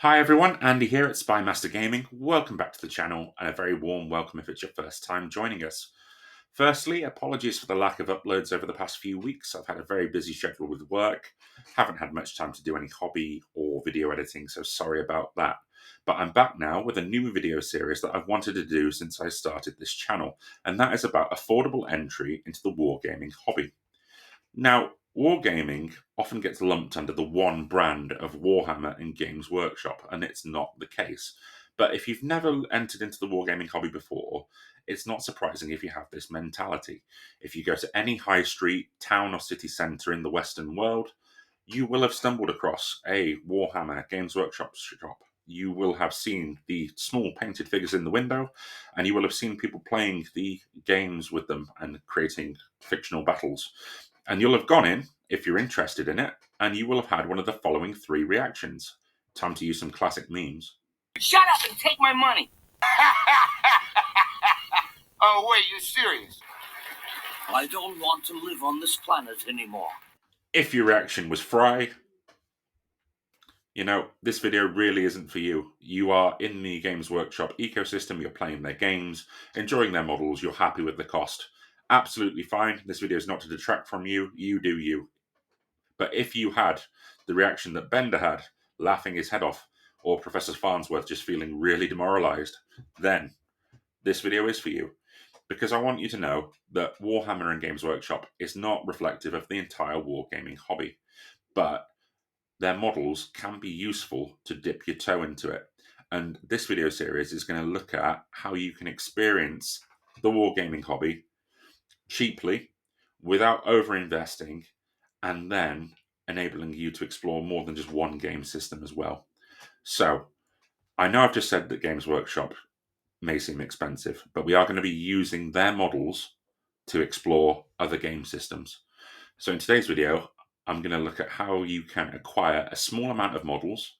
Hi everyone, Andy here at Spymaster Gaming. Welcome back to the channel and a very warm welcome if it's your first time joining us. Firstly, apologies for the lack of uploads over the past few weeks. I've had a very busy schedule with work, haven't had much time to do any hobby or video editing, so sorry about that. But I'm back now with a new video series that I've wanted to do since I started this channel, and that is about affordable entry into the wargaming hobby. Now, wargaming often gets lumped under the one brand of Warhammer and Games Workshop, and it's not the case. But if you've never entered into the wargaming hobby before, it's not surprising if you have this mentality. If you go to any high street, town, or city centre in the Western world, you will have stumbled across a Warhammer Games Workshop shop. You will have seen the small painted figures in the window, and you will have seen people playing the games with them and creating fictional battles. And you'll have gone in, if you're interested in it, and you will have had one of the following three reactions. Time to use some classic memes. Shut up and take my money! Oh, wait, you serious? I don't want to live on this planet anymore. If your reaction was fry, this video really isn't for you. You are in the Games Workshop ecosystem, you're playing their games, enjoying their models, you're happy with the cost. Absolutely fine. This video is not to detract from you. You do you. But if you had the reaction that Bender had, laughing his head off, or Professor Farnsworth just feeling really demoralized, then this video is for you. Because I want you to know that Warhammer and Games Workshop is not reflective of the entire wargaming hobby. But their models can be useful to dip your toe into it. And this video series is going to look at how you can experience the wargaming hobby cheaply, without over-investing, and then enabling you to explore more than just one game system as well. So, I know I've just said that Games Workshop may seem expensive, but we are going to be using their models to explore other game systems. So in today's video, I'm going to look at how you can acquire a small amount of models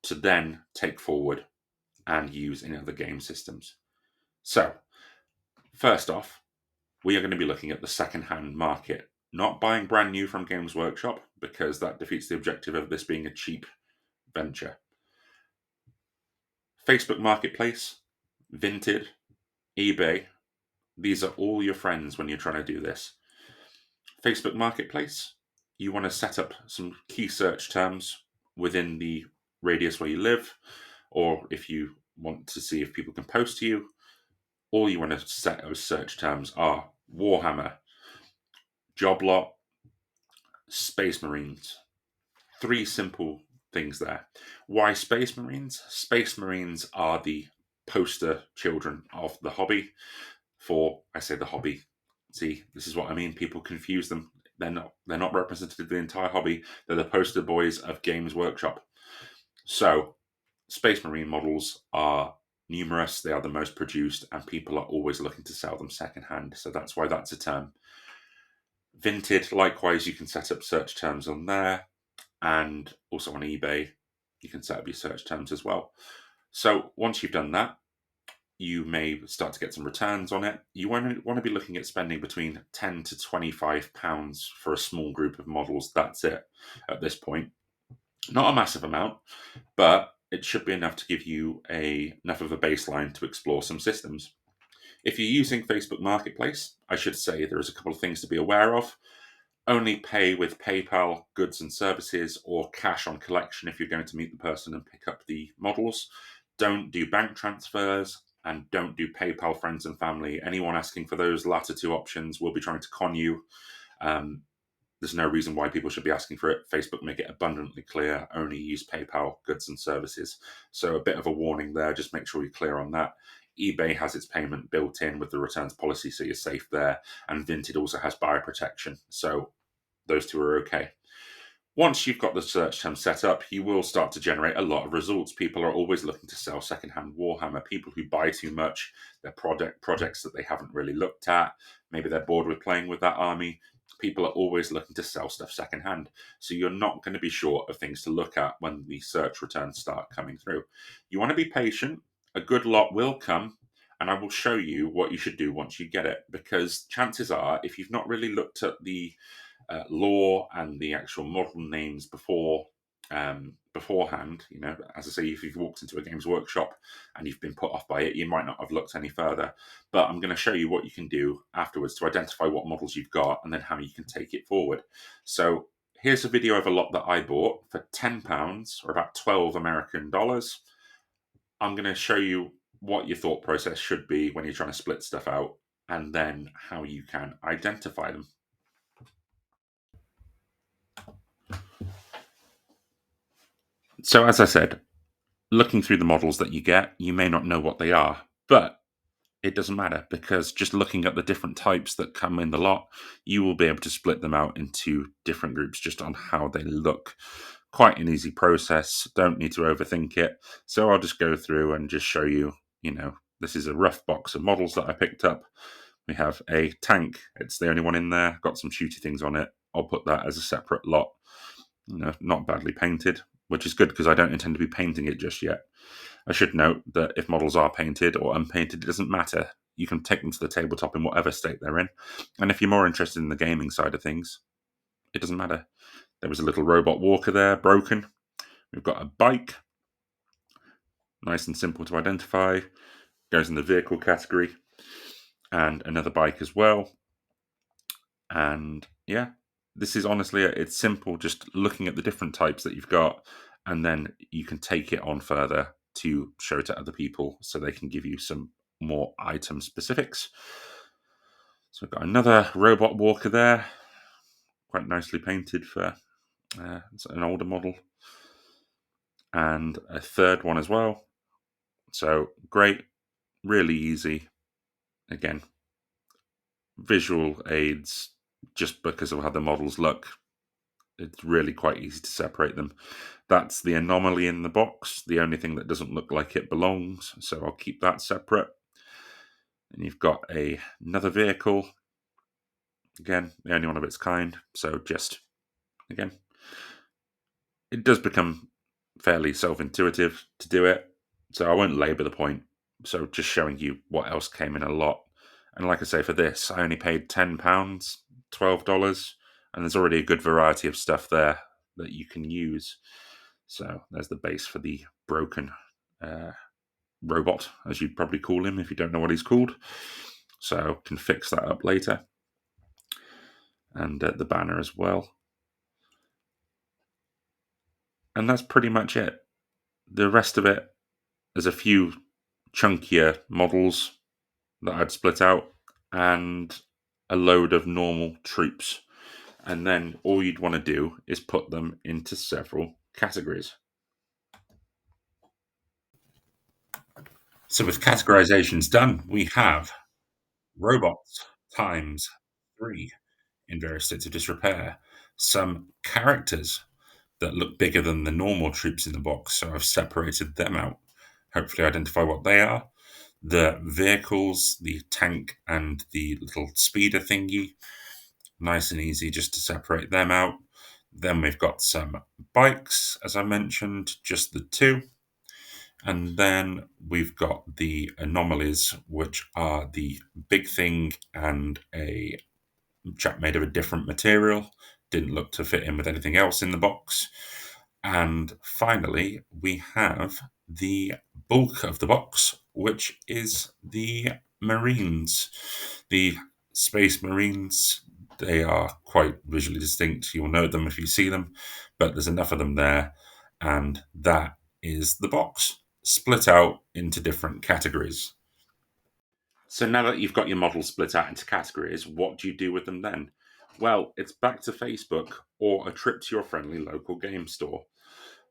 to then take forward and use in other game systems. So, first off, we are going to be looking at the second-hand market, not buying brand new from Games Workshop, because that defeats the objective of this being a cheap venture. Facebook Marketplace, Vinted, eBay, these are all your friends when you're trying to do this. Facebook Marketplace, you want to set up some key search terms within the radius where you live, or if you want to see if people can post to you, all you want to set as search terms are Warhammer, Job Lot, Space Marines. Three simple things there. Why Space Marines? Space Marines are the poster children of the hobby. I say the hobby. See, this is what I mean. People confuse them. They're not representative of the entire hobby. They're the poster boys of Games Workshop. So, Space Marine models are numerous. They are the most produced, and people are always looking to sell them secondhand. So that's why that's a term. Vinted, likewise, you can set up search terms on there, and also on eBay, you can set up your search terms as well. So once you've done that, you may start to get some returns on it. You want to be looking at spending between £10 to £25 for a small group of models. That's it at this point. Not a massive amount, but it should be enough to give you enough of a baseline to explore some systems. If you're using Facebook Marketplace, I should say there's a couple of things to be aware of. Only pay with PayPal, goods and services, or cash on collection if you're going to meet the person and pick up the models. Don't do bank transfers, and don't do PayPal friends and family. Anyone asking for those latter two options will be trying to con you. There's no reason why people should be asking for it. Facebook make it abundantly clear, only use PayPal, goods and services. So a bit of a warning there, just make sure you're clear on that. eBay has its payment built in with the returns policy, so you're safe there. And Vinted also has buyer protection, so those two are okay. Once you've got the search term set up, you will start to generate a lot of results. People are always looking to sell secondhand Warhammer. People who buy too much, their projects that they haven't really looked at, maybe they're bored with playing with that army. People are always looking to sell stuff secondhand. So you're not going to be short of things to look at when the search returns start coming through. You want to be patient. A good lot will come, and I will show you what you should do once you get it, because chances are, if you've not really looked at the lore and the actual model names before beforehand, as I say, if you've walked into a Games Workshop and you've been put off by it, you might not have looked any further. But I'm going to show you what you can do afterwards to identify what models you've got and then how you can take it forward. So here's a video of a lot that I bought for £10 or about 12 American dollars. I'm going to show you what your thought process should be when you're trying to split stuff out and then how you can identify them. So as I said, looking through the models that you get, you may not know what they are, but it doesn't matter because just looking at the different types that come in the lot, you will be able to split them out into different groups just on how they look. Quite an easy process, don't need to overthink it. So I'll just go through and just show you, this is a rough box of models that I picked up. We have a tank, it's the only one in there, got some shooty things on it. I'll put that as a separate lot, not badly painted, which is good because I don't intend to be painting it just yet. I should note that if models are painted or unpainted, it doesn't matter. You can take them to the tabletop in whatever state they're in. And if you're more interested in the gaming side of things, it doesn't matter. There was a little robot walker there, broken. We've got a bike, nice and simple to identify, goes in the vehicle category, and another bike as well. And yeah, this is honestly, it's simple, just looking at the different types that you've got, and then you can take it on further to show to other people so they can give you some more item specifics. So we've got another robot walker there, quite nicely painted for an older model, and a third one as well. So great, really easy. Again, visual aids just because of how the models look. It's really quite easy to separate them. That's the anomaly in the box, the only thing that doesn't look like it belongs, so I'll keep that separate. And you've got another vehicle, again, the only one of its kind, so just, again, it does become fairly self-intuitive to do it, so I won't labour the point, so just showing you what else came in a lot. And like I say, for this, I only paid £10, $12, and there's already a good variety of stuff there that you can use. So there's the base for the broken robot, as you'd probably call him if you don't know what he's called. So can fix that up later. And the banner as well. And that's pretty much it. The rest of it, there's a few chunkier models that I'd split out and a load of normal troops. And then all you'd want to do is put them into several categories. So with categorizations done, we have robots times 3 in various states of disrepair, some characters that look bigger than the normal troops in the box, so I've separated them out. Hopefully identify what they are. The vehicles, the tank and the little speeder thingy, nice and easy just to separate them out. Then we've got some bikes, as I mentioned, just the 2. And then we've got the anomalies, which are the big thing and a chap made of a different material. Didn't look to fit in with anything else in the box. And finally, we have the bulk of the box, which is the Marines. The Space Marines, they are quite visually distinct. You'll know them if you see them, but there's enough of them there. And that is the box, split out into different categories. So now that you've got your models split out into categories, what do you do with them then? Well, it's back to Facebook or a trip to your friendly local game store.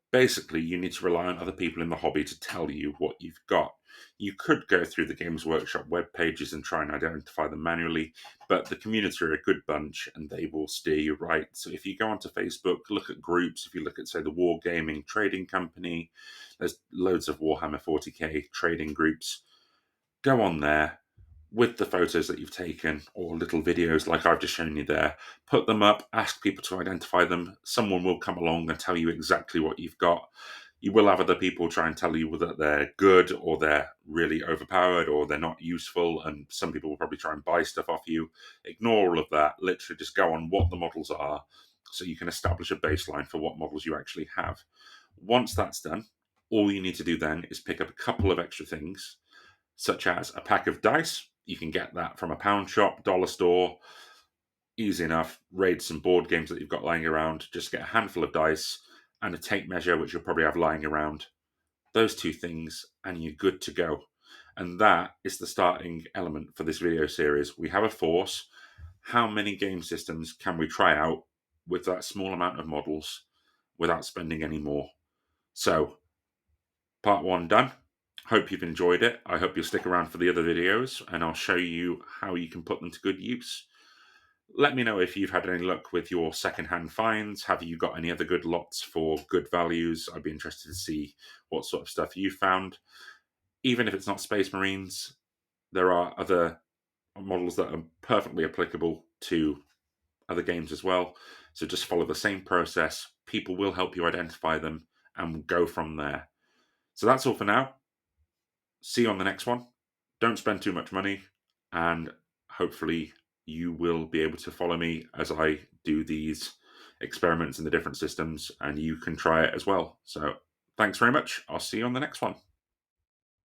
Basically, you need to rely on other people in the hobby to tell you what you've got. You could go through the Games Workshop web pages and try and identify them manually, but the community are a good bunch and they will steer you right. So if you go onto Facebook, look at groups, if you look at, say, the Wargaming Trading Company, there's loads of Warhammer 40k trading groups. Go on there with the photos that you've taken or little videos like I've just shown you there, put them up, ask people to identify them. Someone will come along and tell you exactly what you've got. You will have other people try and tell you that they're good or they're really overpowered or they're not useful, and some people will probably try and buy stuff off you. Ignore all of that. Literally just go on what the models are so you can establish a baseline for what models you actually have. Once that's done, all you need to do then is pick up a couple of extra things, such as a pack of dice. You can get that from a pound shop, dollar store, easy enough. Raid some board games that you've got lying around. Just get a handful of dice and a tape measure, which you'll probably have lying around. Those two things, and you're good to go. And that is the starting element for this video series. We have a force. How many game systems can we try out with that small amount of models without spending any more? So, part one done. Hope you've enjoyed it. I hope you'll stick around for the other videos, and I'll show you how you can put them to good use. Let me know if you've had any luck with your secondhand finds. Have you got any other good lots for good values? I'd be interested to see what sort of stuff you found. Even if it's not Space Marines, there are other models that are perfectly applicable to other games as well. So just follow the same process. People will help you identify them and go from there. So that's all for now. See you on the next one. Don't spend too much money, and hopefully you will be able to follow me as I do these experiments in the different systems, and you can try it as well. So thanks very much. I'll see you on the next one.